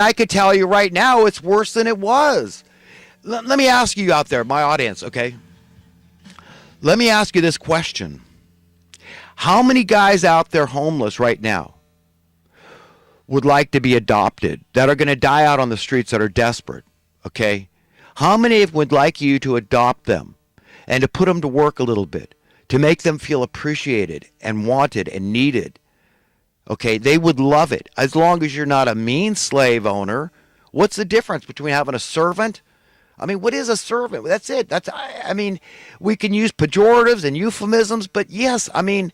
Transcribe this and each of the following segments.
I could tell you right now it's worse than it was. Let me ask you out there, my audience, okay? Let me ask you this question. How many guys out there homeless right now would like to be adopted, that are going to die out on the streets, that are desperate, okay? How many would like you to adopt them and to put them to work a little bit, to make them feel appreciated and wanted and needed? Okay, they would love it. As long as you're not a mean slave owner. What's the difference between having a servant? I mean, what is a servant? That's it. I mean, we can use pejoratives and euphemisms, but yes, I mean,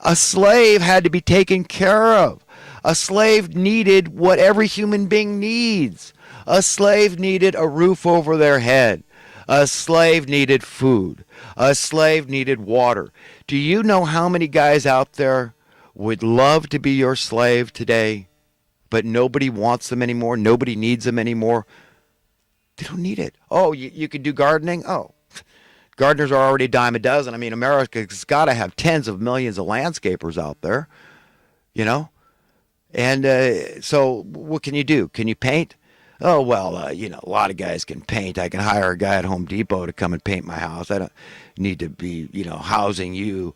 a slave had to be taken care of. A slave needed what every human being needs. A slave needed a roof over their head. A slave needed food. A slave needed water. Do you know how many guys out there would love to be your slave today, but nobody wants them anymore? Nobody needs them anymore. They don't need it. Oh, you could do gardening? Oh, gardeners are already a dime a dozen. I mean, America's got to have tens of millions of landscapers out there, you know? And so what can you do? Can you paint? Oh, well, you know, a lot of guys can paint. I can hire a guy at Home Depot to come and paint my house. I don't need to be, you know, housing you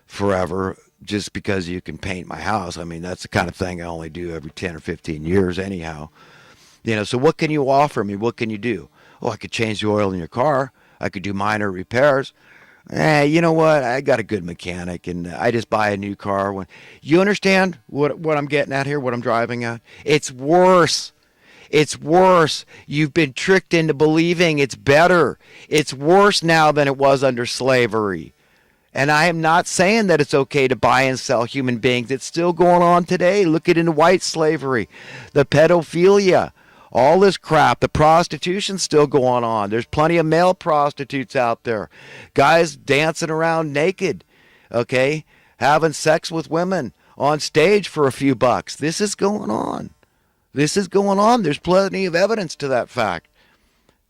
forever just because you can paint my house. I mean, that's the kind of thing I only do every 10 or 15 years anyhow. You know, so what can you offer me? What can you do? Oh, I could change the oil in your car. I could do minor repairs. You know what? I got a good mechanic, and I just buy a new car. When you understand what I'm getting at here, what I'm driving at? It's worse. It's worse. You've been tricked into believing it's better. It's worse now than it was under slavery. And I am not saying that it's okay to buy and sell human beings. It's still going on today. Look at into white slavery, the pedophilia, all this crap. The prostitution's still going on. There's plenty of male prostitutes out there. Guys dancing around naked, okay, having sex with women on stage for a few bucks. This is going on. This is going on. There's plenty of evidence to that fact.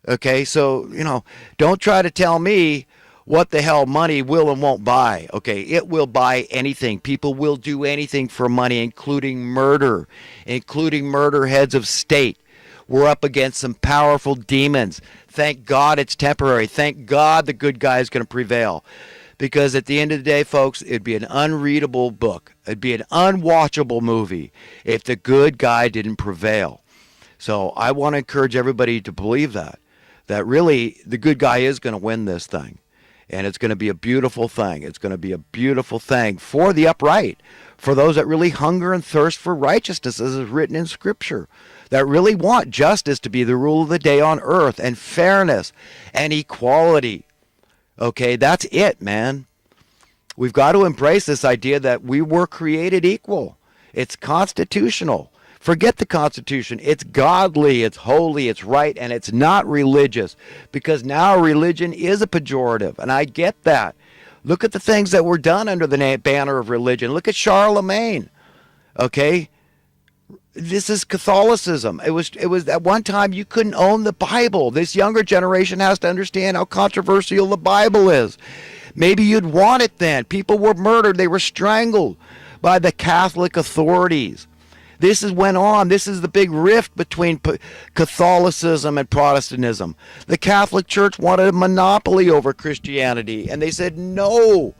Okay, so, you know, don't try to tell me what the hell money will and won't buy. Okay, it will buy anything. People will do anything for money, including murder heads of state. We're up against some powerful demons. Thank God it's temporary. Thank God the good guy is going to prevail. Because at the end of the day, folks, it'd be an unreadable book. It'd be an unwatchable movie if the good guy didn't prevail. So I want to encourage everybody to believe that really the good guy is going to win this thing. And it's going to be a beautiful thing. It's going to be a beautiful thing for the upright, for those that really hunger and thirst for righteousness, as is written in Scripture, that really want justice to be the rule of the day on earth, and fairness and equality. Okay, that's it, man. We've got to embrace this idea that we were created equal. It's constitutional. Forget the Constitution. It's godly, it's holy, it's right, and it's not religious, because now religion is a pejorative, and I get that. Look at the things that were done under the banner of religion. Look at Charlemagne, okay? This is Catholicism. It was at one time you couldn't own the Bible. This younger generation has to understand how controversial the Bible is. Maybe you'd want it then. People were murdered. They were strangled by the Catholic authorities. This went on. This is the big rift between Catholicism and Protestantism. The Catholic Church wanted a monopoly over Christianity, and they said no.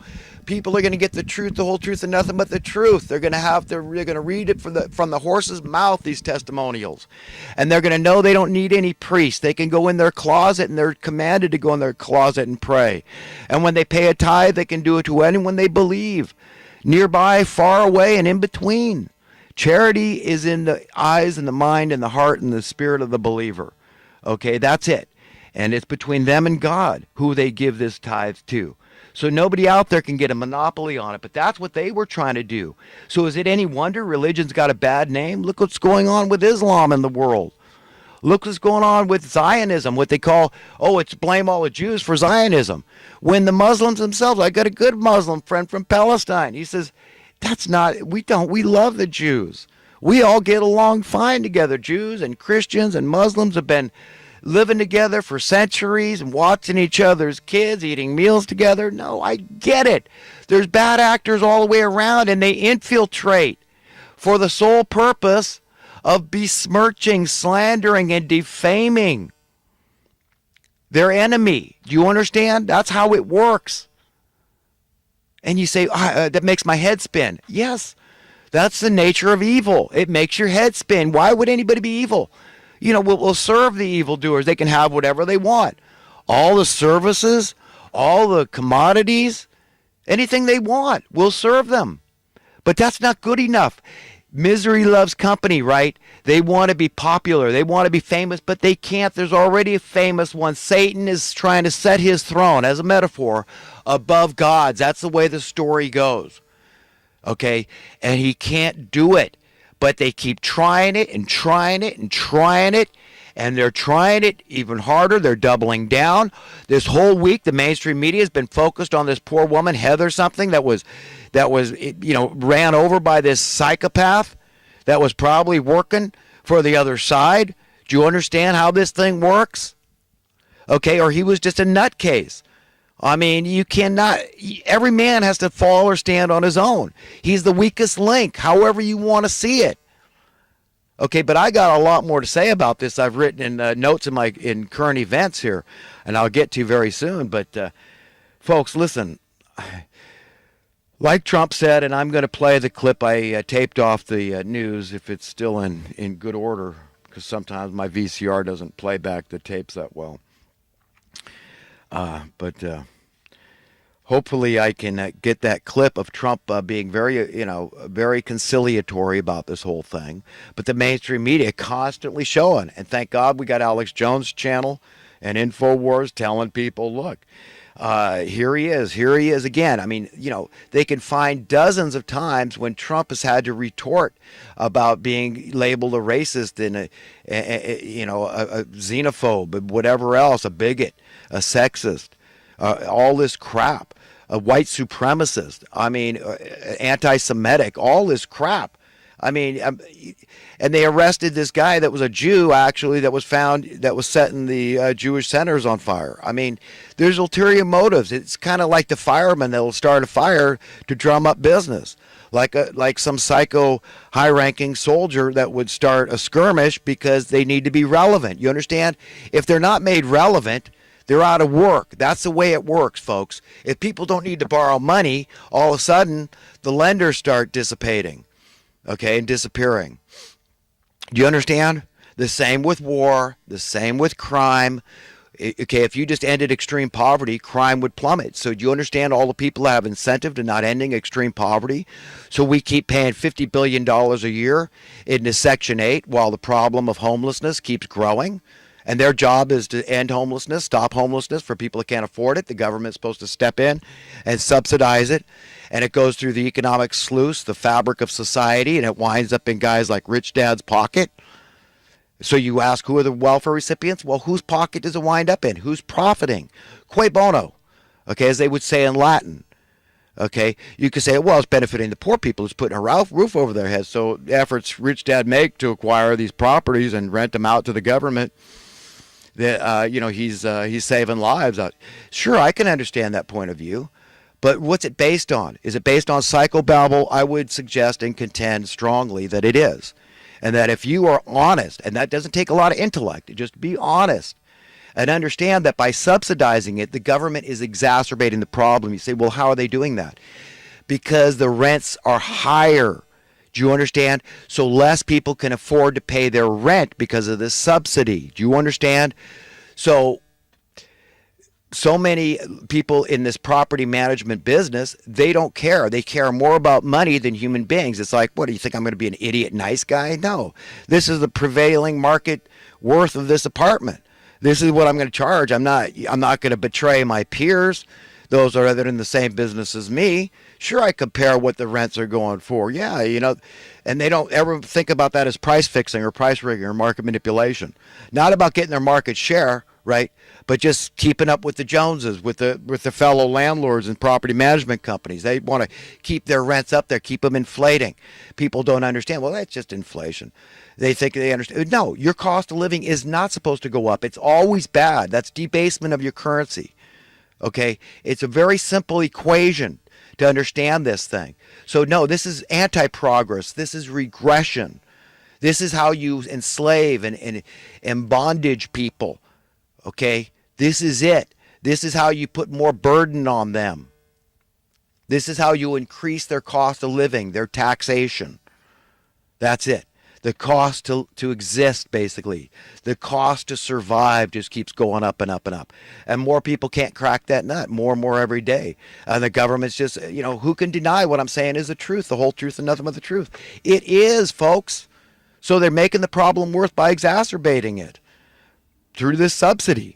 People are going to get the truth, the whole truth, and nothing but the truth. They're going to read it from the horse's mouth, these testimonials. And they're going to know they don't need any priest. They can go in their closet, and they're commanded to go in their closet and pray. And when they pay a tithe, they can do it to anyone they believe, nearby, far away, and in between. Charity is in the eyes and the mind and the heart and the spirit of the believer. Okay, that's it. And it's between them and God who they give this tithe to. So nobody out there can get a monopoly on it, but that's what they were trying to do. So is it any wonder religion's got a bad name? Look what's going on with Islam in the world. Look what's going on with Zionism, what they call, it's blame all the Jews for Zionism. When the Muslims themselves, I got a good Muslim friend from Palestine. He says, we love the Jews. We all get along fine together. Jews and Christians and Muslims have been living together for centuries and watching each other's kids, eating meals together. No, I get it. There's bad actors all the way around, and they infiltrate for the sole purpose of besmirching, slandering, and defaming their enemy. Do you understand? That's how it works. And you say, that makes my head spin. Yes, that's the nature of evil. It makes your head spin. Why would anybody be evil? We'll serve the evildoers. They can have whatever they want. All the services, all the commodities, anything they want, we'll serve them. But that's not good enough. Misery loves company, right? They want to be popular. They want to be famous, but they can't. There's already a famous one. Satan is trying to set his throne, as a metaphor, above God's. That's the way the story goes. Okay? And he can't do it. But they keep trying it and trying it and trying it. And they're trying it even harder. They're doubling down. This whole week, the mainstream media has been focused on this poor woman, Heather something, that was ran over by this psychopath that was probably working for the other side. Do you understand how this thing works? Okay, or he was just a nutcase. I mean, you cannot, every man has to fall or stand on his own. He's the weakest link, however you want to see it. Okay, but I got a lot more to say about this. I've written in notes in current events here, and I'll get to very soon. But folks, listen, like Trump said, and I'm going to play the clip I taped off the news if it's still in good order, because sometimes my VCR doesn't play back the tapes that well. But hopefully I can get that clip of Trump being very conciliatory about this whole thing. But the mainstream media constantly showing, and thank God we got Alex Jones' channel and InfoWars telling people, look, here he is again. I mean, they can find dozens of times when Trump has had to retort about being labeled a racist and a xenophobe, whatever else, a bigot, a sexist, all this crap, a white supremacist, anti-Semitic, all this crap. I mean, and they arrested this guy that was a Jew, actually, that was setting the Jewish centers on fire. I mean, there's ulterior motives. It's kind of like the firemen that will start a fire to drum up business, like some psycho high-ranking soldier that would start a skirmish because they need to be relevant. You understand? If they're not made relevant, they're out of work. That's the way it works, folks. If people don't need to borrow money, all of a sudden the lenders start dissipating. Okay, and disappearing. Do you understand? The same with war, the same with crime. Okay, if you just ended extreme poverty, crime would plummet. So do you understand all the people that have incentive to not ending extreme poverty? So we keep paying $50 billion a year into Section 8 while the problem of homelessness keeps growing. And their job is to end homelessness, stop homelessness for people that can't afford it. The government's supposed to step in and subsidize it. And it goes through the economic sluice, the fabric of society, and it winds up in guys like Rich Dad's pocket. So you ask, who are the welfare recipients? Well, whose pocket does it wind up in? Who's profiting? Cui bono, okay, as they would say in Latin. Okay, you could say, well, it's benefiting the poor people. It's putting a roof over their heads. So the efforts Rich Dad make to acquire these properties and rent them out to the government, that he's saving lives out. Sure, I can understand that point of view. But what's it based on? Is it based on psychobabble? I would suggest and contend strongly that it is. And that if you are honest, and that doesn't take a lot of intellect, just be honest and understand that by subsidizing it, the government is exacerbating the problem. You say, well, how are they doing that? Because the rents are higher. Do you understand? So less people can afford to pay their rent because of this subsidy. Do you understand? So many people in this property management business, they don't care. They care more about money than human beings. It's like, what, do you think I'm going to be an idiot nice guy? No. This is the prevailing market worth of this apartment. This is what I'm going to charge. I'm not going to betray my peers, those that are in the same business as me. Sure, I compare what the rents are going for. Yeah, and they don't ever think about that as price fixing or price rigging or market manipulation. Not about getting their market share, right? But just keeping up with the Joneses, with the fellow landlords and property management companies. They want to keep their rents up there, keep them inflating. People don't understand. Well, that's just inflation. They think they understand. No, your cost of living is not supposed to go up. It's always bad. That's debasement of your currency. Okay? It's a very simple equation to understand this thing. So no, this is anti-progress. This is regression. This is how you enslave and bondage people. Okay? This is it. This is how you put more burden on them. This is how you increase their cost of living, their taxation. That's it. The cost to exist, basically. The cost to survive just keeps going up and up and up. And more people can't crack that nut, more and more every day. And the government's just, who can deny what I'm saying is the truth, the whole truth and nothing but the truth? It is, folks. So they're making the problem worse by exacerbating it through this subsidy.